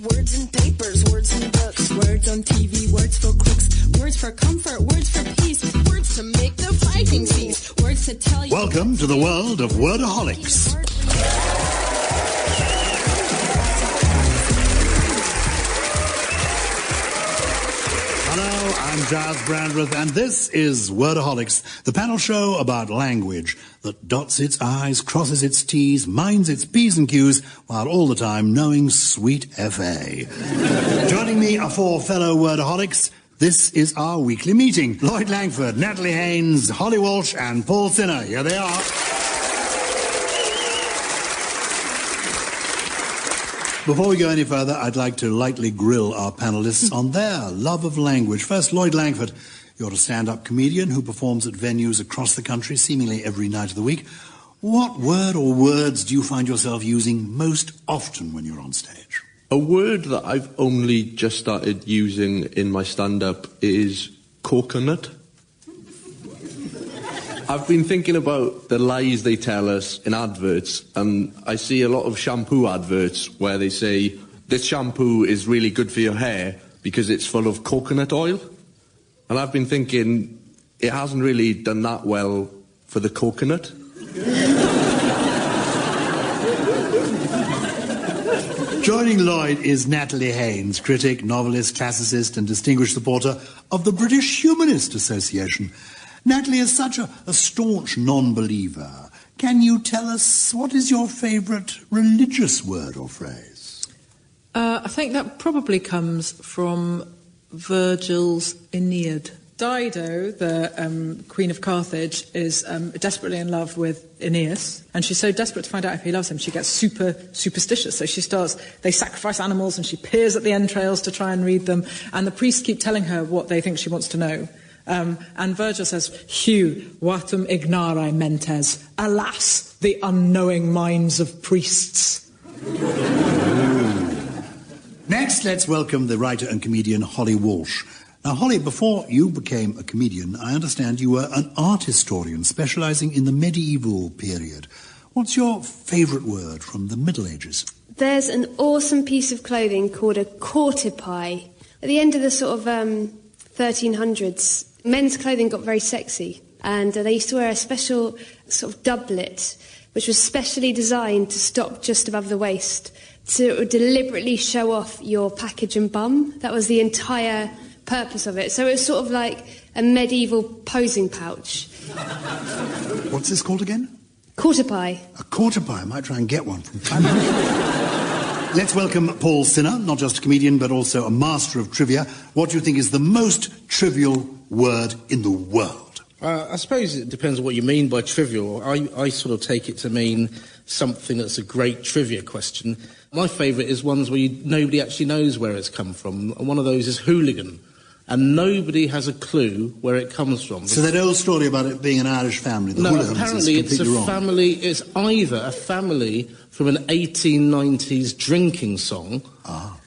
Words in papers, words in books, words on TV, words for cooks, words for comfort, words for peace, words to make the fighting cease, words to tell you... Welcome to the world of Wordaholics. Hello, I'm Gyles Brandreth, and this is Wordaholics, the panel show about language that dots its I's, crosses its T's, minds its P's and Q's, while all the time knowing sweet F.A. Joining me are four fellow Wordaholics. This is our weekly meeting. Lloyd Langford, Natalie Haynes, Holly Walsh, and Paul Sinner. Here they are. Before we go any further, I'd like to lightly grill our panellists on their love of language. First, Lloyd Langford. You're a stand-up comedian who performs at venues across the country seemingly every night of the week. What word or words do you find yourself using most often when you're on stage? A word that I've only just started using in my stand-up is coconut. I've been thinking about the lies they tell us in adverts, and I see a lot of shampoo adverts where they say, this shampoo is really good for your hair because it's full of coconut oil. And I've been thinking, it hasn't really done that well for the coconut. Joining Lloyd is Natalie Haynes, critic, novelist, classicist and distinguished supporter of the British Humanist Association. Natalie is such a staunch non-believer. Can you tell us what is your favourite religious word or phrase? I think that probably comes from Virgil's Aeneid. Dido, the Queen of Carthage, is desperately in love with Aeneas, and she's so desperate to find out if he loves him, she gets superstitious. So they sacrifice animals, and she peers at the entrails to try and read them, and the priests keep telling her what they think she wants to know. And Virgil says, "Heu, vatum ignarae mentes, alas, the unknowing minds of priests." Next, let's welcome the writer and comedian Holly Walsh. Now, Holly, before you became a comedian, I understand you were an art historian specialising in the medieval period. What's your favourite word from the Middle Ages? There's an awesome piece of clothing called a courtipai. At the end of the sort of 1300s, men's clothing got very sexy, and they used to wear a special sort of doublet, which was specially designed to stop just above the waist, to deliberately show off your package and bum. That was the entire purpose of it. So it was sort of like a medieval posing pouch. What's this called again? Courtipai. A courtipai. I might try and get one from time to time. Let's welcome Paul Sinner, not just a comedian, but also a master of trivia. What do you think is the most trivial word in the world? I suppose it depends on what you mean by trivial. I sort of take it to mean something that's a great trivia question. My favourite is ones where nobody actually knows where it's come from. And one of those is hooligan. And nobody has a clue where it comes from. So that old story about it being an Irish family, the hooligans, apparently is completely wrong. Family. It's either a family from an 1890s drinking song,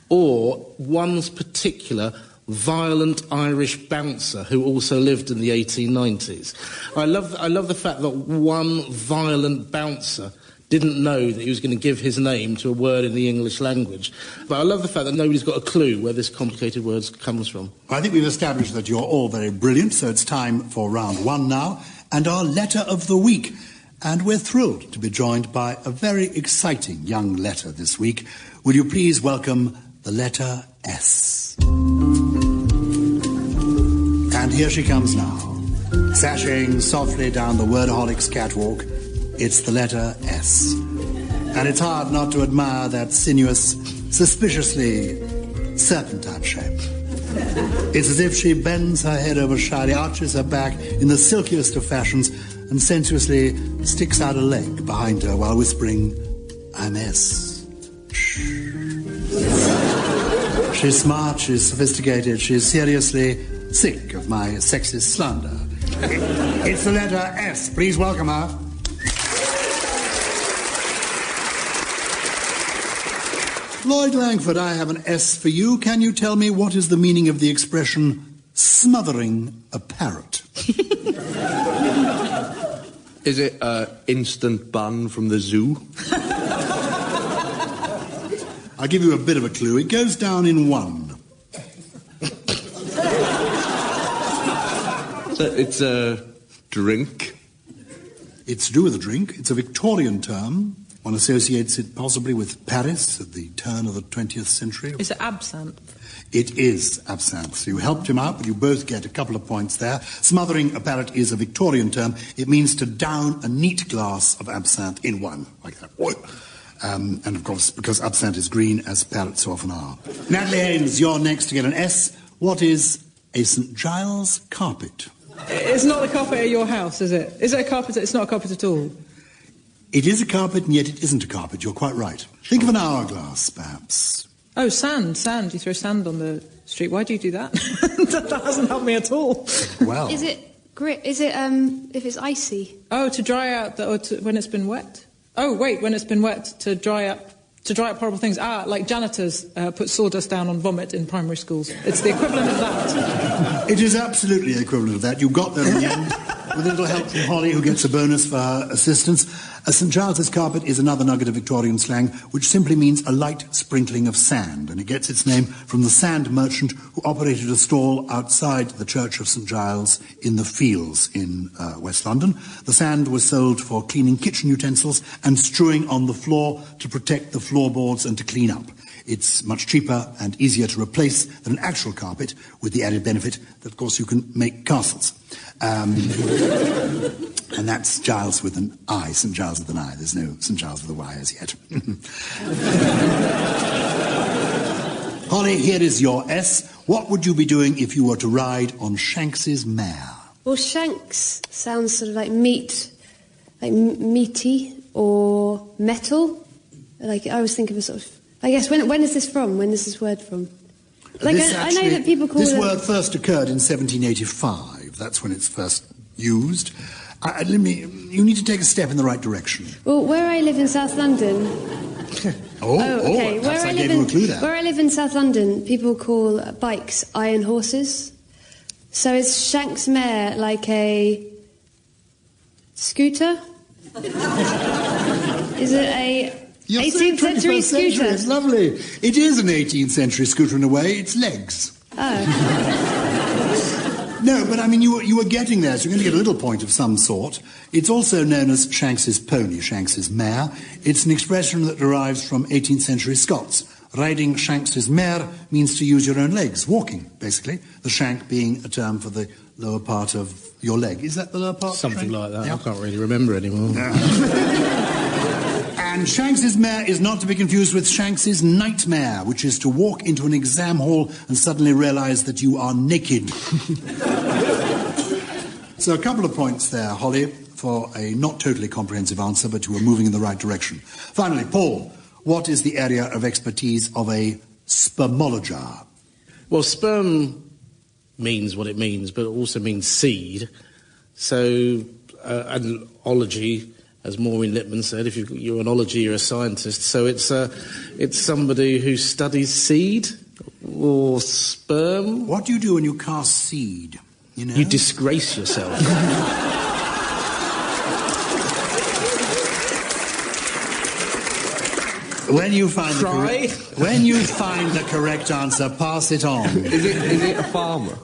or one's particular violent Irish bouncer who also lived in the 1890s. I love the fact that one violent bouncer didn't know that he was going to give his name to a word in the English language. But I love the fact that nobody's got a clue where this complicated word comes from. I think we've established that you're all very brilliant, so it's time for round one now, and our letter of the week. And we're thrilled to be joined by a very exciting young letter this week. Will you please welcome the letter S? And here she comes now, sashaying softly down the Wordaholics catwalk. It's the letter S. And it's hard not to admire that sinuous, suspiciously serpentine shape. It's as if she bends her head over shyly, arches her back in the silkiest of fashions, and sensuously sticks out a leg behind her while whispering, "I'm S." Shh. She's smart, she's sophisticated, she's seriously sick of my sexist slander. It's the letter S. Please welcome her. Lloyd Langford, I have an S for you. Can you tell me what is the meaning of the expression smothering a parrot? Is it an instant ban from the zoo? I'll give you a bit of a clue. It goes down in one. So it's a drink. It's to do with a drink. It's a Victorian term. One associates it possibly with Paris at the turn of the 20th century. Is it absinthe? It is absinthe. So you helped him out, but you both get a couple of points there. Smothering a parrot is a Victorian term. It means to down a neat glass of absinthe in one, like that. And of course, because absinthe is green, as parrots so often are. Natalie Haynes, you're next to get an S. What is a St. Giles carpet? It's not the carpet at your house, is it? Is it a carpet? It's not a carpet at all. It is a carpet, and yet it isn't a carpet. You're quite right. Think of an hourglass, perhaps. Oh, sand. You throw sand on the street. Why do you do that? That hasn't helped me at all. Well. Is it grit? Is it if it's icy? Oh, to dry out when it's been wet. Oh, wait, when it's been wet to dry up horrible things. Like janitors put sawdust down on vomit in primary schools. It's the equivalent of that. It is absolutely the equivalent of that. You got there in the end. With a little help from Holly, who gets a bonus for her assistance. A St. Giles's carpet is another nugget of Victorian slang, which simply means a light sprinkling of sand, and it gets its name from the sand merchant who operated a stall outside the Church of St. Giles in the Fields in West London. The sand was sold for cleaning kitchen utensils and strewing on the floor to protect the floorboards and to clean up. It's much cheaper and easier to replace than an actual carpet, with the added benefit that, of course, you can make castles. And that's Giles with an I, St. Giles with an I. There's no St. Giles with a Y as yet. Holly, here is your S. What would you be doing if you were to ride on Shanks's mare? Well, Shanks sounds sort of like meat, like meaty or metal. Like I always think of a sort of. I guess when is this from? When is this word from? Like I know that people call this word first occurred in 1785. That's when it's first used. You need to take a step in the right direction. Well, where I live in South London. Okay. Perhaps I gave you a clue there. Where I live in South London, people call bikes iron horses. So is Shanks Mare like a scooter? Is it a 18th century scooter? It's lovely. It is an 18th century scooter in a way. It's legs. Oh. No, but I mean, you were getting there, so you're going to get a little point of some sort. It's also known as Shanks's pony, Shanks's mare. It's an expression that derives from 18th century Scots. Riding Shanks's mare means to use your own legs, walking, basically. The shank being a term for the lower part of your leg. Is that the lower part? Something like that. Yeah. I can't really remember anymore. And Shanks's mare is not to be confused with Shanks's nightmare, which is to walk into an exam hall and suddenly realise that you are naked. So a couple of points there, Holly, for a not totally comprehensive answer, but you were moving in the right direction. Finally, Paul, what is the area of expertise of a spermologer? Well, sperm means what it means, but it also means seed. So an ology, as Maureen Lipman said, if you're an ology, you're a scientist. So it's somebody who studies seed or sperm. What do you do when you cast seed? You know? You disgrace yourself. When you find the correct answer, pass it on. Is it a farmer?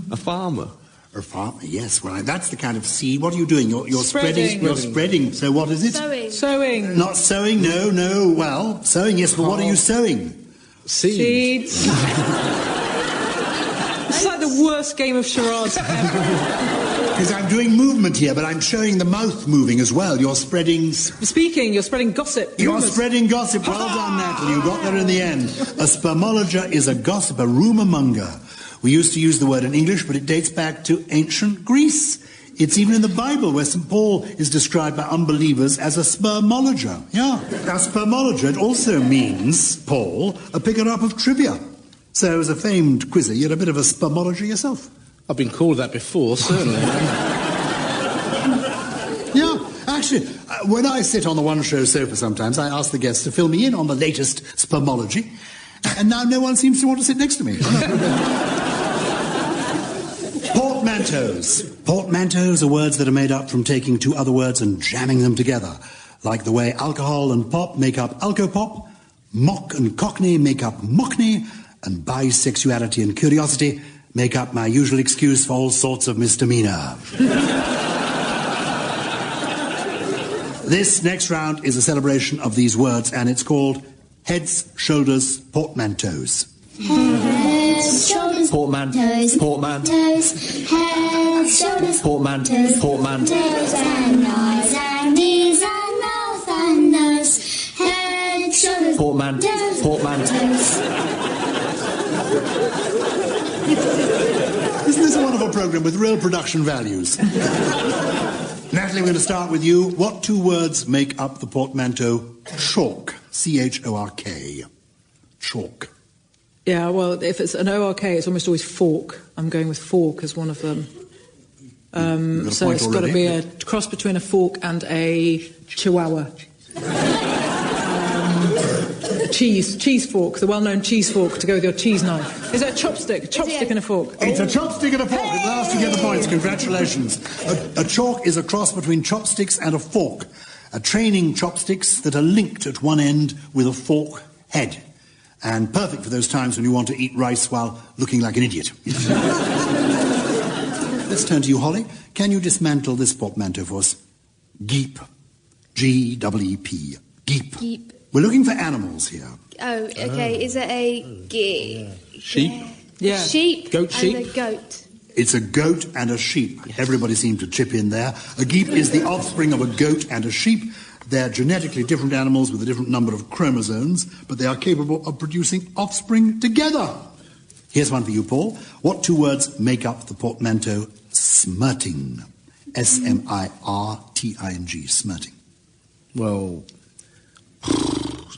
A farmer? A farmer, yes. Well, that's the kind of seed. What are you doing? You're spreading. You're spreading. So what is it? Sowing. Not sowing. No. Well, sowing. Yes, but what are you sowing? Seeds. It's like the worst game of charades ever. Because I'm doing movement here, but I'm showing the mouth moving as well. You're spreading... Speaking, you're spreading gossip. You're spreading gossip. Well done, Natalie. You got there in the end. A spermologer is a gossip, a rumour monger. We used to use the word in English, but it dates back to ancient Greece. It's even in the Bible, where St. Paul is described by unbelievers as a spermologer. Yeah. Now, spermologer, it also means, Paul, a picker-up of trivia. So, as a famed quizzer, you're a bit of a spermologer yourself. I've been called that before, certainly. Yeah, actually, when I sit on the one-show sofa sometimes, I ask the guests to fill me in on the latest spermology, and now no one seems to want to sit next to me. Portmanteaus. Portmanteaus are words that are made up from taking two other words and jamming them together, like the way alcohol and pop make up alcopop. Mock and cockney make up mockney, and bisexuality and curiosity make up my usual excuse for all sorts of misdemeanor. This next round is a celebration of these words, and it's called Heads, Shoulders, Portmanteaus. Heads, shoulders, portmanteaus, portmanteaus, heads, shoulders, portmanteaus, portmanteaus, and eyes and ears and mouth and nose. Heads, shoulders, portmanteaus, portmanteaus. Isn't this a wonderful program with real production values? Natalie, we're going to start with you. What two words make up the portmanteau chalk? C-H-O-R-K. Chalk. Yeah, well, if it's an O-R-K, it's almost always fork. I'm going with fork as one of them. So it's got to be a cross between a fork and a chihuahua. Cheese fork, the well-known cheese fork to go with your cheese knife. Is it a chopstick? Chopstick and a fork. It's a chopstick and a fork. At last you get the points. Congratulations. A chalk is a cross between chopsticks and a fork. A training chopsticks that are linked at one end with a fork head. And perfect for those times when you want to eat rice while looking like an idiot. Let's turn to you, Holly. Can you dismantle this portmanteau for us? Geep. G-E-E-P. Geep. Geep. We're looking for animals here. Oh, okay. Is it a Sheep? Yeah. sheep Goat, sheep. and a goat? It's a goat and a sheep. Everybody seemed to chip in there. A geep is the offspring of a goat and a sheep. They're genetically different animals with a different number of chromosomes, but they are capable of producing offspring together. Here's one for you, Paul. What two words make up the portmanteau smirting? S-M-I-R-T-I-N-G, smirting. Well,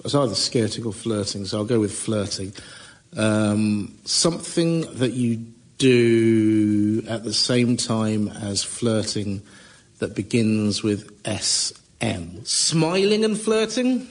it's either skirting or flirting, so I'll go with flirting. Something that you do at the same time as flirting that begins with S-M. Smiling and flirting?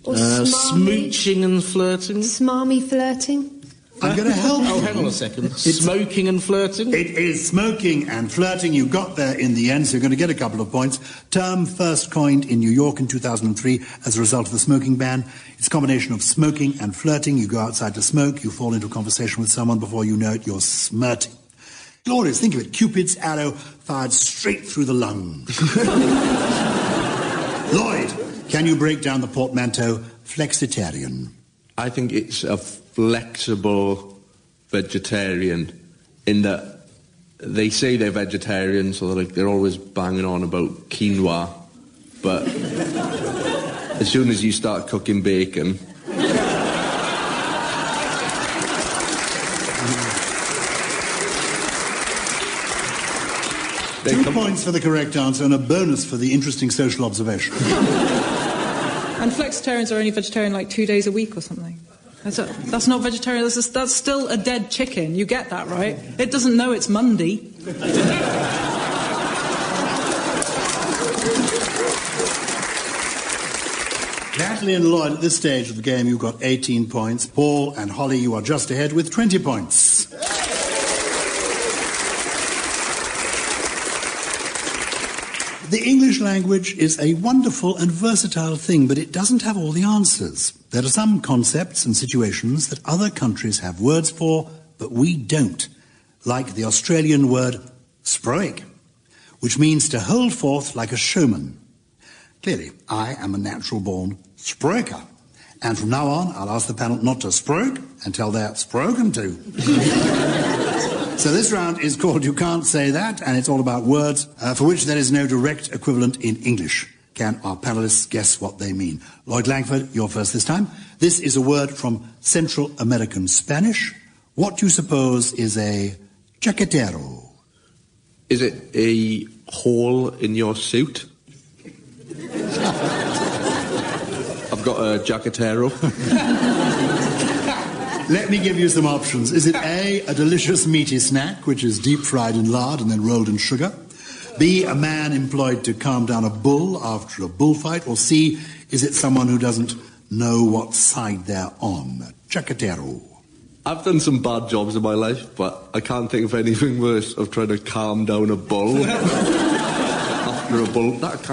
Or smooching and flirting? Smarmy flirting? I'm going to help you. Oh, hang on a second. Smoking and flirting? It is smoking and flirting. You got there in the end, so you're going to get a couple of points. Term first coined in New York in 2003 as a result of the smoking ban. It's a combination of smoking and flirting. You go outside to smoke, you fall into a conversation with someone, before you know it, you're smirting. Glorious, think of it. Cupid's arrow fired straight through the lung. Lloyd, can you break down the portmanteau flexitarian? I think it's a flexible vegetarian in that they say they're vegetarian, so they're always banging on about quinoa, but as soon as you start cooking bacon... 2 points for the correct answer and a bonus for the interesting social observation. And flexitarians are only vegetarian like 2 days a week or something. That's not vegetarian, that's still a dead chicken. You get that, right? It doesn't know it's Monday. Natalie and Lloyd, at this stage of the game, you've got 18 points. Paul and Holly, you are just ahead with 20 points. The English language is a wonderful and versatile thing, but it doesn't have all the answers. There are some concepts and situations that other countries have words for, but we don't. Like the Australian word sproig, which means to hold forth like a showman. Clearly, I am a natural-born sproiker. And from now on, I'll ask the panel not to sproig until they're sprogen to. So this round is called You Can't Say That, and it's all about words for which there is no direct equivalent in English. Can our panelists guess what they mean? Lloyd Langford, you're first this time. This is a word from Central American Spanish. What do you suppose is a chaquetero? Is it a hole in your suit? I've got a jacketero. Let me give you some options. Is it A, a delicious meaty snack, which is deep fried in lard and then rolled in sugar? B, a man employed to calm down a bull after a bullfight? Or C, is it someone who doesn't know what side they're on? Chaquetero. I've done some bad jobs in my life, but I can't think of anything worse of trying to calm down a bull. After a bull, that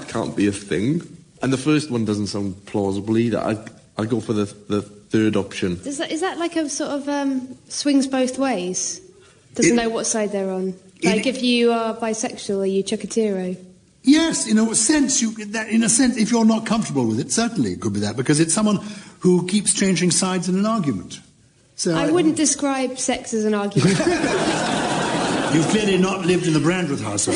can't be a thing. And the first one doesn't sound plausible either. I'll go for the third option. Is that like a sort of swings both ways? Doesn't know what side they're on. Like if you are bisexual, are you chuckatero? Yes, in a sense, if you're not comfortable with it, certainly it could be that, because it's someone who keeps changing sides in an argument. So I wouldn't describe sex as an argument. You've clearly not lived in the Brandreth household.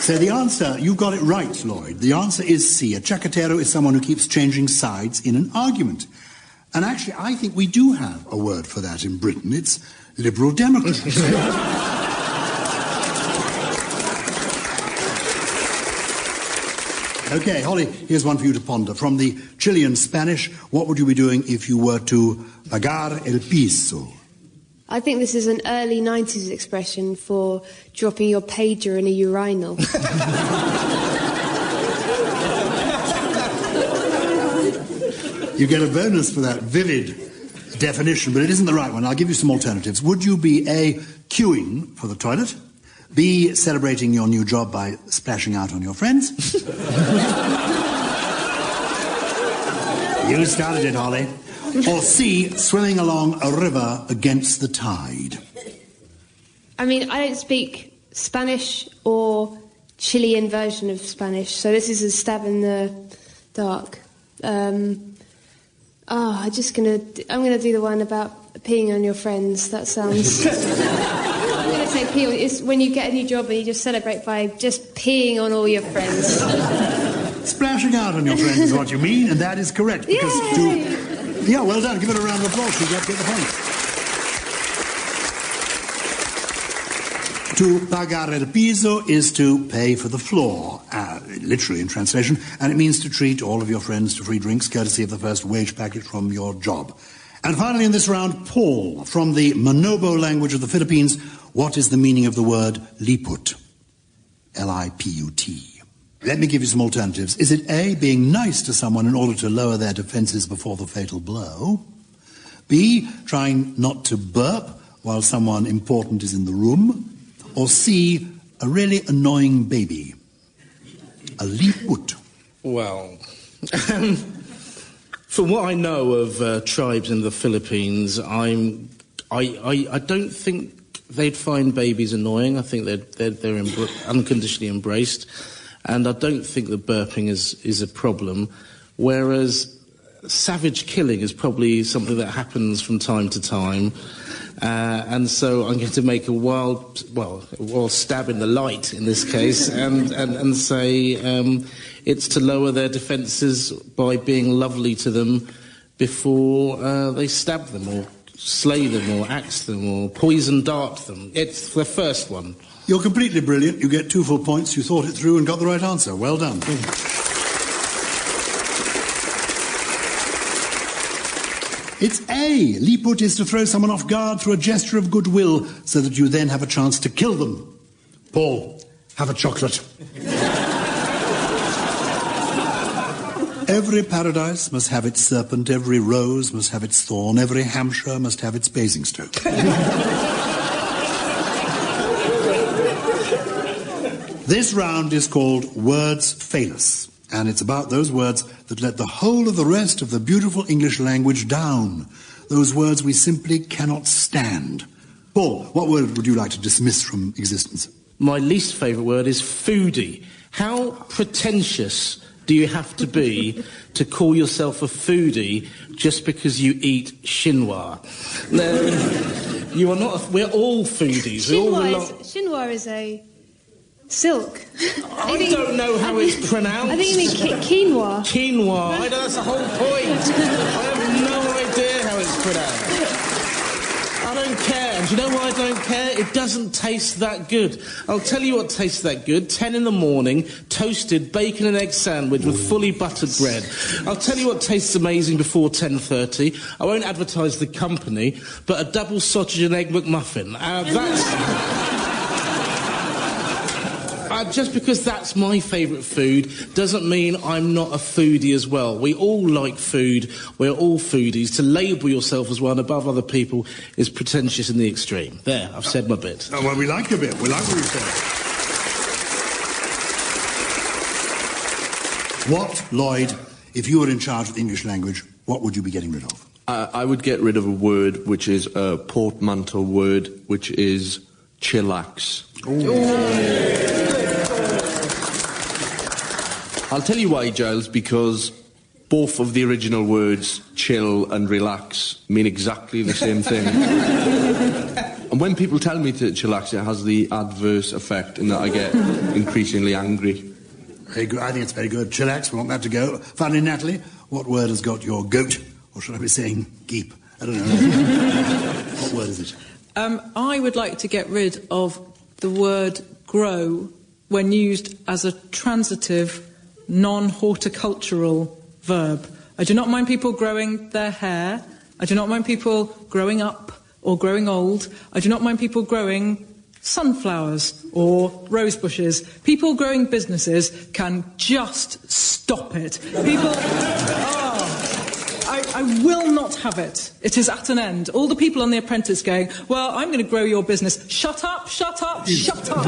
So the answer, you got it right, Lloyd. The answer is C. A chuckatero is someone who keeps changing sides in an argument. And actually, I think we do have a word for that in Britain. It's liberal democrats. Okay, Holly, here's one for you to ponder. From the Chilean Spanish, what would you be doing if you were to pagar el piso? I think this is an early 90s expression for dropping your pager in a urinal. You get a bonus for that vivid definition, but it isn't the right one. I'll give you some alternatives. Would you be A, queuing for the toilet, B, celebrating your new job by splashing out on your friends? You started it, Holly. Or C, swimming along a river against the tide? I mean, I don't speak Spanish or Chilean version of Spanish, so this is a stab in the dark. I'm gonna do the one about peeing on your friends. That sounds. I'm gonna say pee. It's when you get a new job and you just celebrate by just peeing on all your friends. Splashing out on your friends is what you mean, and that is correct. Because yeah, well done. Give it a round of applause. You get the point. To pagar el piso is to pay for the floor, literally in translation, and it means to treat all of your friends to free drinks courtesy of the first wage packet from your job. And finally in this round, Paul, from the Manobo language of the Philippines, what is the meaning of the word liput? L-I-P-U-T. Let me give you some alternatives. Is it A, being nice to someone in order to lower their defences before the fatal blow? B, trying not to burp while someone important is in the room? Or C, a really annoying baby? A liput. Well, from what I know of tribes in the Philippines, I don't think they'd find babies annoying. I think they're unconditionally embraced. And I don't think that burping is a problem, whereas savage killing is probably something that happens from time to time. And so I'm going to make a wild stab in the light in this case and say it's to lower their defences by being lovely to them before they stab them or slay them or axe them or poison dart them. It's the first one. You're completely brilliant. You get 2 full points. You thought it through and got the right answer. Well done. It's A. Liput is to throw someone off guard through a gesture of goodwill so that you then have a chance to kill them. Paul, have a chocolate. Every paradise must have its serpent, every rose must have its thorn, every Hampshire must have its Basingstoke. This round is called Words Fail Us, and it's about those words that let the whole of the rest of the beautiful English language down. Those words we simply cannot stand. Paul, what word would you like to dismiss from existence? My least favourite word is foodie. How pretentious do you have to be to call yourself a foodie just because you eat chinois? No, you are not. We're all foodies. Chinois is a silk. I don't know how it's pronounced. I think you mean quinoa. Quinoa. That's the whole point. I have no idea how it's pronounced. I don't care. And do you know why I don't care? It doesn't taste that good. I'll tell you what tastes that good. 10 in the morning, toasted bacon and egg sandwich with fully buttered bread. I'll tell you what tastes amazing before 10:30. I won't advertise the company, but a double sausage and egg McMuffin. Just because that's my favourite food doesn't mean I'm not a foodie as well. We all like food. We're all foodies. To label yourself as one above other people is pretentious in the extreme. There, I've said my bit. Oh, well, we like your bit. We like what you said. What, Lloyd, if you were in charge of the English language, what would you be getting rid of? I would get rid of a word which is a portmanteau word, which is chillax. I'll tell you why, Gyles, because both of the original words, chill and relax, mean exactly the same thing. And when people tell me to chillax, it has the adverse effect in that I get increasingly angry. Very good. I think it's very good. Chillax, we want that to go. Finally, Natalie, what word has got your goat? Or should I be saying geep? I don't know. What word is it? I would like to get rid of the word grow when used as a transitive, non-horticultural verb. I do not mind people growing their hair. I do not mind people growing up or growing old. I do not mind people growing sunflowers or rose bushes. People growing businesses can just stop it. People... I will not have it. It is at an end. All the people on The Apprentice going, well, I'm going to grow your business. Shut up, shut up, shut up.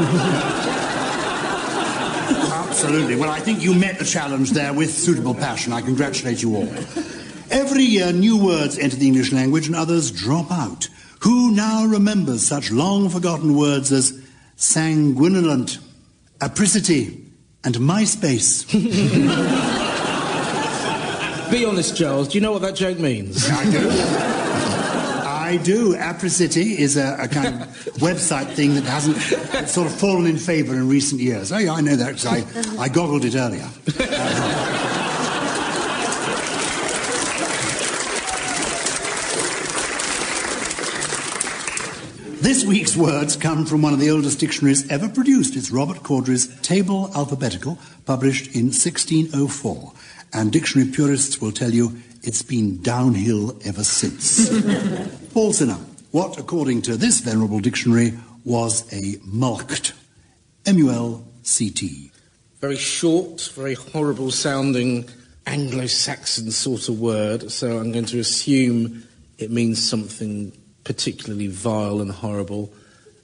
Absolutely. Well, I think you met the challenge there with suitable passion. I congratulate you all. Every year, new words enter the English language and others drop out. Who now remembers such long-forgotten words as sanguinolent, apricity, and MySpace? Be honest, Gyles, do you know what that joke means? I do. I do. Apricity is a kind of website thing that hasn't sort of fallen in favour in recent years. Oh, yeah, I know that because I goggled it earlier. This week's words come from one of the oldest dictionaries ever produced. It's Robert Corddry's Table Alphabetical, published in 1604. And dictionary purists will tell you it's been downhill ever since. Paul Sinner, what, according to this venerable dictionary, was a mulct? M-U-L-C-T. Very short, very horrible sounding Anglo-Saxon sort of word, so I'm going to assume it means something particularly vile and horrible,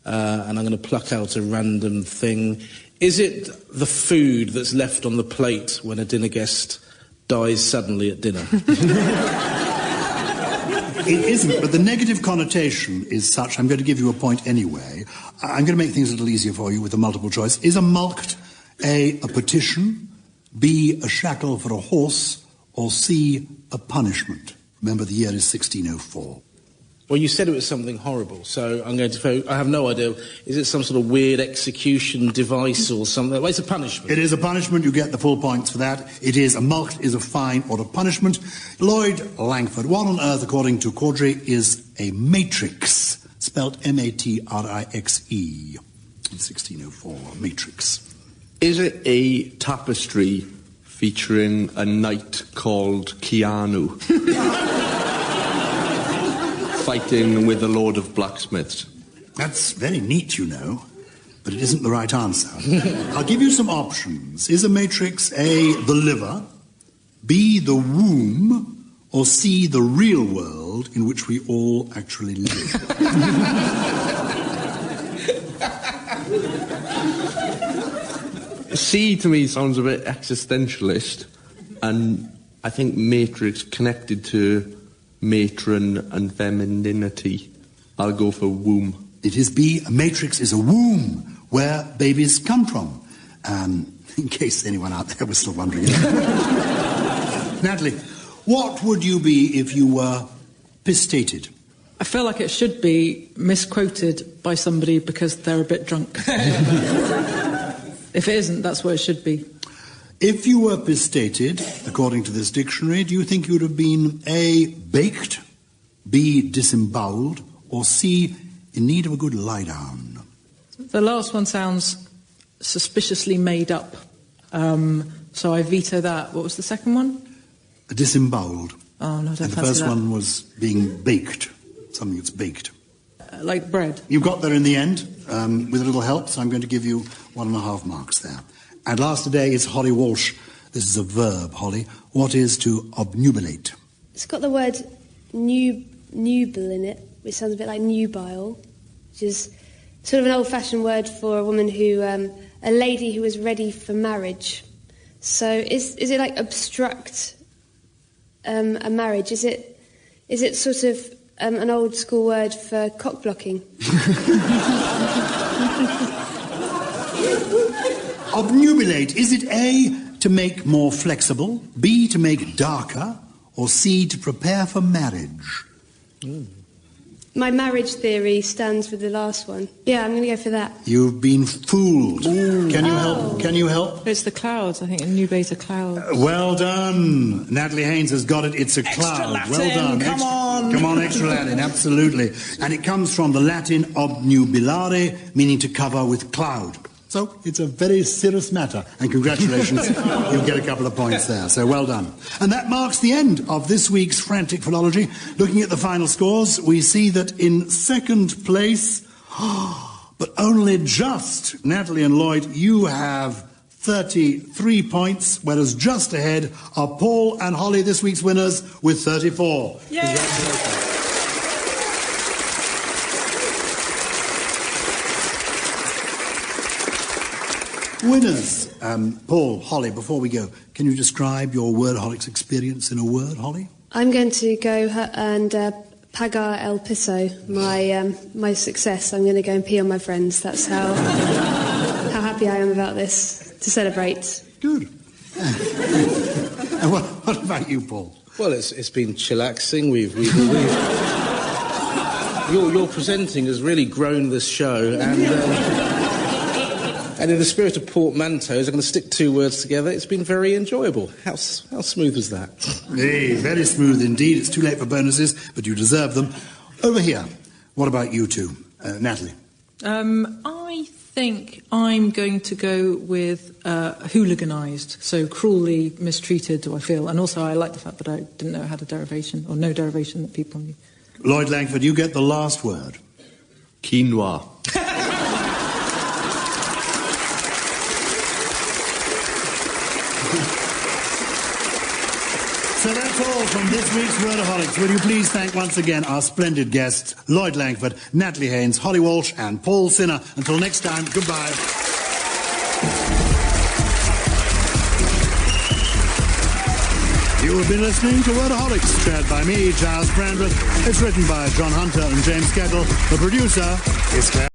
and I'm going to pluck out a random thing. Is it the food that's left on the plate when a dinner guest dies suddenly at dinner? It isn't, but the negative connotation is such. I'm going to give you a point anyway. I'm going to make things a little easier for you with a multiple choice. Is a mulct A, a petition, B, a shackle for a horse, or C, a punishment? Remember, the year is 1604. Well, you said it was something horrible, so I'm going to... I have no idea. Is it some sort of weird execution device or something? Well, it's a punishment. It is a punishment. You get the full points for that. It is a mulct, is a fine or a punishment. Lloyd Langford, what on earth, according to Corddry, is a matrix? Spelt M-A-T-R-I-X-E. In 1604, matrix. Is it a tapestry featuring a knight called Keanu? Fighting with the Lord of Blacksmiths. That's very neat, you know, but it isn't the right answer. I'll give you some options. Is a matrix A, the liver, B, the womb, or C, the real world in which we all actually live? C to me sounds a bit existentialist, and I think matrix connected to matron and femininity. I'll go for womb. It is B. A matrix is a womb where babies come from. In case anyone out there was still wondering. Natalie, what would you be if you were pistated? I feel like it should be misquoted by somebody because they're a bit drunk. If it isn't, that's what it should be. If you were pistated, according to this dictionary, do you think you would have been A, baked, B, disemboweled, or C, in need of a good lie-down? The last one sounds suspiciously made up, so I veto that. What was the second one? Disemboweled. Oh, no, I don't fancy that. And the first one was being baked, something that's baked. Like bread. You got there in the end, with a little help, so I'm going to give you 1.5 marks there. And last today is Holly Walsh. This is a verb, Holly. What is to obnubilate? It's got the word nubile in it, which sounds a bit like nubile, which is sort of an old-fashioned word for a woman who, a lady who is ready for marriage. So is it like obstruct a marriage? Is it sort of an old school word for cock blocking? Obnubilate, is it A, to make more flexible, B, to make darker, or C, to prepare for marriage? My marriage theory stands with the last one. Yeah, I'm going to go for that. You've been fooled. Can you help? Can you help? It's the clouds, I think, a new beta cloud. Well done. Natalie Haynes has got it. It's a cloud. Latin, well done. come on. Come on, extra Latin, absolutely. And it comes from the Latin obnubilare, meaning to cover with cloud. So it's a very serious matter, and congratulations, you'll get a couple of points there, so well done. And that marks the end of this week's Frantic Philology. Looking at the final scores, we see that in second place, but only just, Natalie and Lloyd, you have 33 points, whereas just ahead are Paul and Holly, this week's winners, with 34. Yay! Congratulations. Winners. Paul, Holly, before we go, can you describe your Wordaholics experience in a word, Holly? I'm going to go and pagar el piso, my success. I'm going to go and pee on my friends. That's how happy I am about this, to celebrate. Good. And what about you, Paul? Well, it's been chillaxing. Your presenting has really grown this show, and in the spirit of portmanteaus, I'm going to stick two words together. It's been very enjoyable. How smooth was that? Hey, very smooth indeed. It's too late for bonuses, but you deserve them. Over here, what about you two? Natalie? I think I'm going to go with hooliganised, so cruelly mistreated, do I feel. And also I like the fact that I didn't know how to derivation, or no derivation that people knew. Lloyd Langford, you get the last word. Quinoa. So that's all from this week's Wordaholics. Will you please thank once again our splendid guests, Lloyd Langford, Natalie Haynes, Holly Walsh and Paul Sinner. Until next time, goodbye. You have been listening to Wordaholics, chaired by me, Gyles Brandreth. It's written by John Hunter and James Kettle. The producer is Claire.